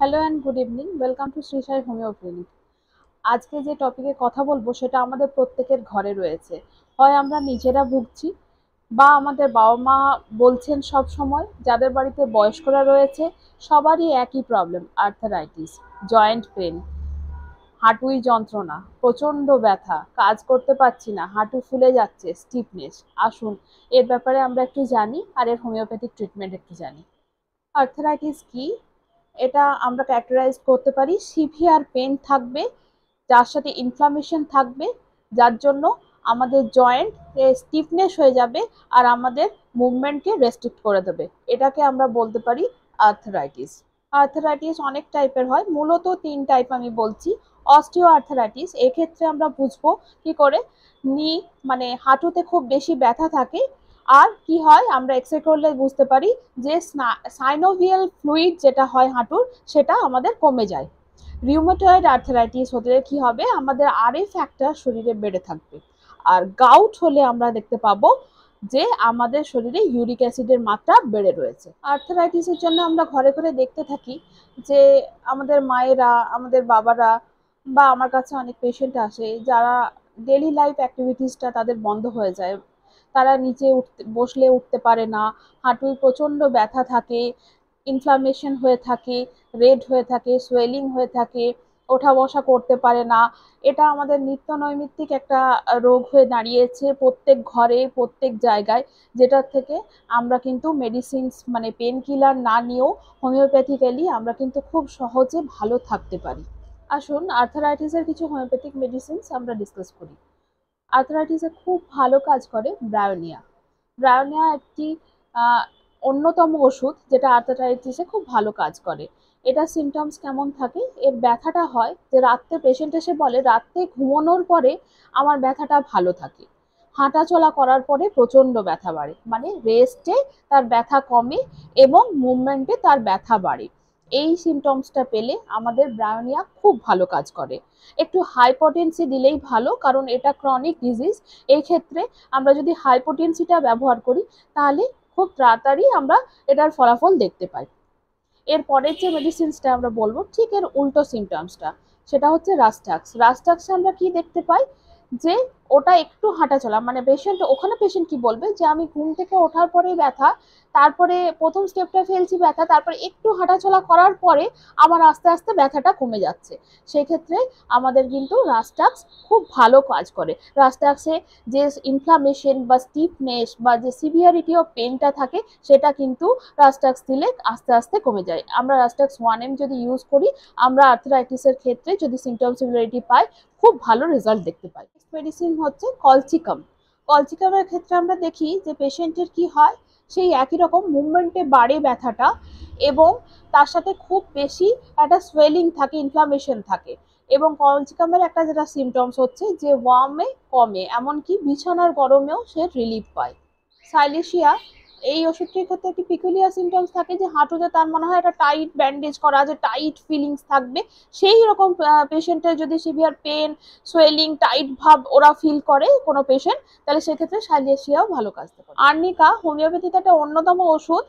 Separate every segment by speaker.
Speaker 1: Hello and good evening, welcome to Shri Sai homeo clinic. আজকে যে টপিকে কথা বলবো সেটা আমাদের প্রত্যেকের ঘরে রয়েছে। হয় আমরা নিজেরা ভুগছি বা আমাদের বাবা মা বলছেন সব সময়, যাদের বাড়িতে বয়স্করা রয়েছে সবারই একই প্রবলেম, আর্থারাইটিস, জয়েন্ট পেন, হাঁটুই যন্ত্রণা, প্রচণ্ড ব্যথা, কাজ করতে পারছি না, হাঁটু ফুলে যাচ্ছে, স্টিফনেস। আসুন এর ব্যাপারে আমরা একটু জানি আর এর হোমিওপ্যাথিক ট্রিটমেন্ট একটু জানি। আর্থারাইটিস কি? এটা আমরা ক্যারেক্টারাইজ করতে পারি সিভিয়ার পেন থাকবে, যার সাথে ইনফ্লামেশন থাকবে, যার জন্য আমাদের জয়েন্ট স্টিফনেস হয়ে যাবে আর আমাদের মুভমেন্টকে রেস্ট্রিক্ট করে দেবে। এটাকে আমরা বলতে পারি আর্থারাইটিস। আর্থারাইটিস অনেক টাইপের হয়, মূলত 3 টাইপ আমি বলছি। অস্টিও আর্থারাইটিস, এক্ষেত্রে আমরা বুঝবো কি করে, নি মানে হাঁটুতে খুব বেশি ব্যথা থাকে। আর কি হয়, আমরা এক্সরে করলে বুঝতে পারি যে সাইনোভিয়াল ফ্লুইড যেটা হয় হাঁটুর, সেটা আমাদের কমে যায়। রিউমেটয়েড আর্থারাইটিস হলে কি হবে, আমাদের আরএ ফ্যাক্টর শরীরে বেড়ে থাকবে। আর গাউট হলে আমরা দেখতে পাবো যে আমাদের শরীরে ইউরিক অ্যাসিডের মাত্রা বেড়ে রয়েছে। আর্থারাইটিসের জন্য আমরা ঘরে ঘরে দেখতে থাকি যে আমাদের মায়েরা, আমাদের বাবারা বা আমার কাছে অনেক পেশেন্ট আসে যারা ডেলি লাইফ অ্যাক্টিভিটিসটা তাদের বন্ধ হয়ে যায়। তারা নিচে বসলে উঠতে পারে না, হাঁটুয় প্রচণ্ড ব্যথা থাকে, ইনফ্লামেশন হয়ে থাকে, রেড হয়ে থাকে, সোয়েলিং হয়ে থাকে, ওঠা বসা করতে পারে না। এটা আমাদের নিত্য নৈমিত্তিক একটা রোগ হয়ে দাঁড়িয়েছে প্রত্যেক ঘরে, প্রত্যেক জায়গায়, যেটার থেকে আমরা কিন্তু মেডিসিনস মানে পেন কিলার না নিয়েও হোমিওপ্যাথিক্যালি আমরা কিন্তু খুব সহজে ভালো থাকতে পারি। আসুন আর্থারাইটিসের কিছু হোমিওপ্যাথিক মেডিসিনস আমরা ডিসকাস করি। আর্থারাইটিসে খুব ভালো কাজ করে ব্রায়োনিয়া। ব্রায়োনিয়া একটি আহ, অন্যতম ওষুধ যেটা আর্থারাইটিসে খুব ভালো কাজ করে। এটা সিমটমস কেমন থাকে, এর ব্যথাটা হয় যে রাত্রে পেশেন্ট এসে বলে রাত্রে ঘুমানোর পরে আমার ব্যথাটা ভালো থাকে, হাঁটা চলা করার পরে প্রচণ্ড ব্যথা বাড়ে, মানে রেস্টে তার ব্যথা কমে এবং মুভমেন্টে তার ব্যথা বাড়ে। এই সিমটমসটা পেলে আমাদের ব্রায়োনিয়া খুব ভালো কাজ করে। একটু হাইপোটেন্সি দিলেই ভালো, কারণ এটা ক্রনিক ডিজিজ। এই ক্ষেত্রে আমরা যদি হাইপোটেন্সিটা ব্যবহার করি তাহলে খুব তাড়াতাড়ি আমরা এটার ফলাফল দেখতে পাই। এর পরের যে মেডিসিনসটা আমরা বলবো ঠিক এর উল্টো সিমটমসটা, সেটা হচ্ছে রাস্টাক্স। রাস্টাক্সে আমরা কি দেখতে পাই যে ওটা একটু হাঁটা চলা, মানে পেশেন্ট ওখানে পেশেন্ট কি বলবে যে আমি ঘুম থেকে ওঠার পরেই ব্যথা, তারপরে প্রথম স্টেপটা ফেলছি ব্যথা, তারপরে একটু হাঁটাচলা করার পরে আমার আস্তে আস্তে ব্যথাটা কমে যাচ্ছে। সেক্ষেত্রে আমাদের কিন্তু রাস্টাক্স খুব ভালো কাজ করে। রাস্টাক্সে যে ইনফ্লামেশন বা স্টিফনেস বা যে সিভিয়ারিটি অফ পেনটা থাকে সেটা কিন্তু রাস্টাক্স দিলে আস্তে আস্তে কমে যায়। আমরা রাস্টাক্স 1M যদি ইউজ করি, আমরা আর্থ্রাইটিসের ক্ষেত্রে যদি সিমটম সিভিয়ারিটি পাই, খুব ভালো রেজাল্ট দেখতে পাই। মেডিসিন হচ্ছে কলচিকাম। কলচিকামের ক্ষেত্রে আমরা দেখি যে পেশেন্টের কি হয়, সেই একই রকম মুভমেন্টে বাড়ে ব্যথাটা এবং তার সাথে খুব বেশি একটা সোয়েলিং থাকে, ইনফ্লামেশন থাকে। এবং কলচিকামের একটা যেটা সিমটমস হচ্ছে যে ওয়ার্মে কমে, এমনকি বিছানার গরমেও সে রিলিফ পায়। সাইলেশিয়া, এই ওষুধটির ক্ষেত্রে একটি পিকুলিয়ার সিমটমস থাকে যে হাঁটুতে তার মনে হয় একটা টাইট ব্যান্ডেজ করা আছে, টাইট ফিলিংস থাকবে। সেই রকম পেশেন্টের যদি সিভিয়ার পেন, সোয়েলিং, টাইট ভাব ওরা ফিল করে কোনো পেশেন্ট, তাহলে সেক্ষেত্রে সাইলেশিয়াও ভালো কাজ করে। আর্নিকা হোমিওপ্যাথিতে একটা অন্যতম ওষুধ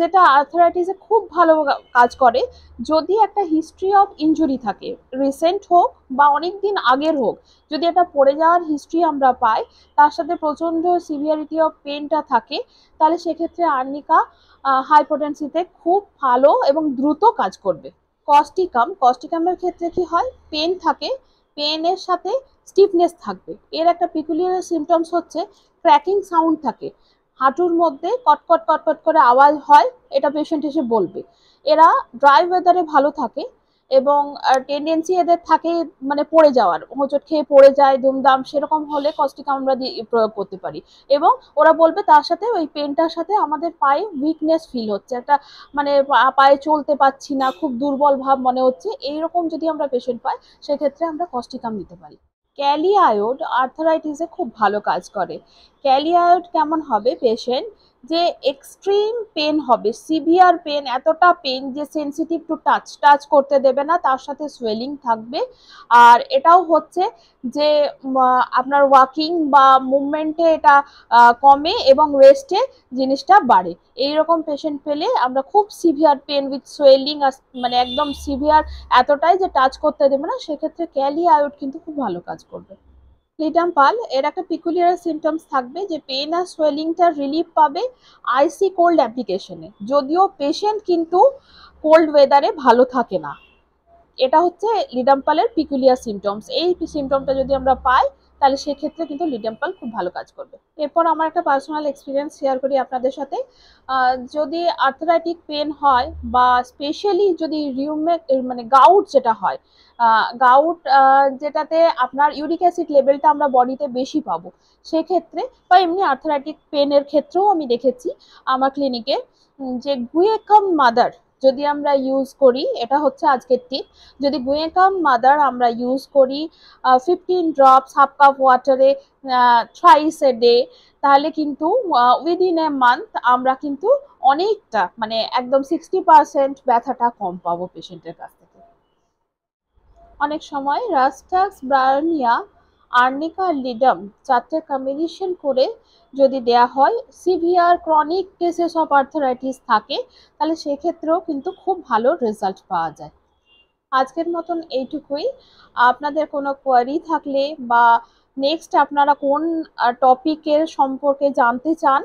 Speaker 1: যেটা আর্থারাইটিসে খুব ভালো কাজ করে। যদি একটা হিস্ট্রি অফ ইনজুরি থাকে, রিসেন্ট হোক বা অনেক দিন আগের হোক, যদি একটা পড়ে যাওয়ার হিস্ট্রি আমরা পাই, তার সাথে প্রচণ্ড সিভিয়ারিটি অফ পেনটা থাকে, তাহলে সেক্ষেত্রে আর্নিকা হাইপোটেন্সিতে খুব ভালো এবং দ্রুত কাজ করবে। কস্টিকাম, কস্টিকামের ক্ষেত্রে কি হয়, পেন থাকে, পেনের সাথে স্টিফনেস থাকবে। এর একটা পিকুলিয়ার সিমটমস হচ্ছে ক্র্যাকিং সাউন্ড থাকে, হাঁটুর মধ্যে কটকট কটকট করে আওয়াজ হয়, এটা পেশেন্ট এসে বলবে। এরা ড্রাই ওয়েদারে ভালো থাকে এবং টেন্ডেন্সি এদের থাকে মানে পড়ে যাওয়ার, হোঁচট খেয়ে পড়ে যায় দুমদাম, সেরকম হলে কস্টিকাম আমরা প্রয়োগ করতে পারি। এবং ওরা বলবে তার সাথে ওই পেনটার সাথে আমাদের পায়ে উইকনেস ফিল হচ্ছে, একটা মানে পায়ে চলতে পারছি না, খুব দুর্বল ভাব মনে হচ্ছে, এইরকম যদি আমরা পেশেন্ট পাই সেক্ষেত্রে আমরা কস্টিকাম দিতে পারি। ক্যালিআয়োড আর্থারাইটিসে খুব ভালো কাজ করে। ক্যালিআয়োড কেমন হবে পেশেন্ট, যে এক্সট্রিম পেন হবে, সিভিয়ার পেন, এতটা পেন যে সেনসিটিভ টু টাচ, টাচ করতে দেবে না, তার সাথে সোয়েলিং থাকবে। আর এটাও হচ্ছে যে আপনার ওয়াকিং বা মুভমেন্টে এটা কমে এবং রেস্টে জিনিসটা বাড়ে। এইরকম পেশেন্ট পেলে আমরা খুব সিভিয়ার পেন উইথ সোয়েলিং, মানে একদম সিভিয়ার এতটাই যে টাচ করতে দেবে না, সেক্ষেত্রে ক্যালি আয়োড কিন্তু খুব ভালো কাজ করবে। লিটাম্পাল এর একটা পিকুলিয়ার সিমটমস থাকবে যে পেন আর সোয়েলিংটা রিলিফ পাবে আইসি কোল্ড অ্যাপ্লিকেশনে, যদিও পেশেন্ট কিন্তু কোল্ড ওয়েদারে ভালো থাকে না। এটা হচ্ছে লিডাম্পালের পিকুলিয়ার সিমটমস। এই সিমটমটা যদি আমরা পাই তাহলে সেক্ষেত্রে কিন্তু লিডাম্পাল খুব ভালো কাজ করবে। এরপর আমার একটা পার্সোনাল এক্সপিরিয়েন্স শেয়ার করি আপনাদের সাথে। যদি আর্থরাইটিক পেন হয় বা স্পেশালি যদি মানে গাউট যেটা হয়, গাউট যেটাতে আপনার ইউরিক অ্যাসিড লেভেলটা আমরা বডিতে বেশি পাবো, সেক্ষেত্রে বা এমনি আর্থরাইটিক পেনের ক্ষেত্রেও আমি দেখেছি আমার ক্লিনিকে যে গুয়েকাম মাদার যদি আমরা ইউজ করি, এটা হচ্ছে আজকের টিপ, যদি গুয়েকাম মাদার আমরা ইউজ করি 15 ড্রপস হাফ কাপ ওয়াটারে থ্রাইস এ ডে, তাহলে কিন্তু উইদিন এ মান্থ আমরা কিন্তু অনেকটা মানে একদম 60% ব্যথাটা কম পাবো পেশেন্টের কাছ থেকে। অনেক সময় রাস্টাক্স, ব্রায়োনিয়া, আর্নিকা, লিডাম চারটে কম্বিনেশন করে যদি দেয়া হয়, severe chronic cases of arthritis থাকে, তাহলে সেক্ষেত্রেও কিন্তু খুব ভালো রেজাল্ট পাওয়া যায়। আজকের মতন এইটুকুই। আপনাদের কোনো কোয়ারি থাকলে বা নেক্সট আপনারা কোন টপিকের সম্পর্কে জানতে চান,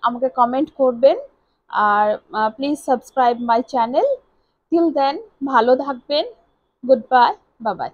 Speaker 1: আমাকে কমেন্ট করবেন। আর please subscribe my channel. Till then ভালো থাকবেন। Good bye, bye by.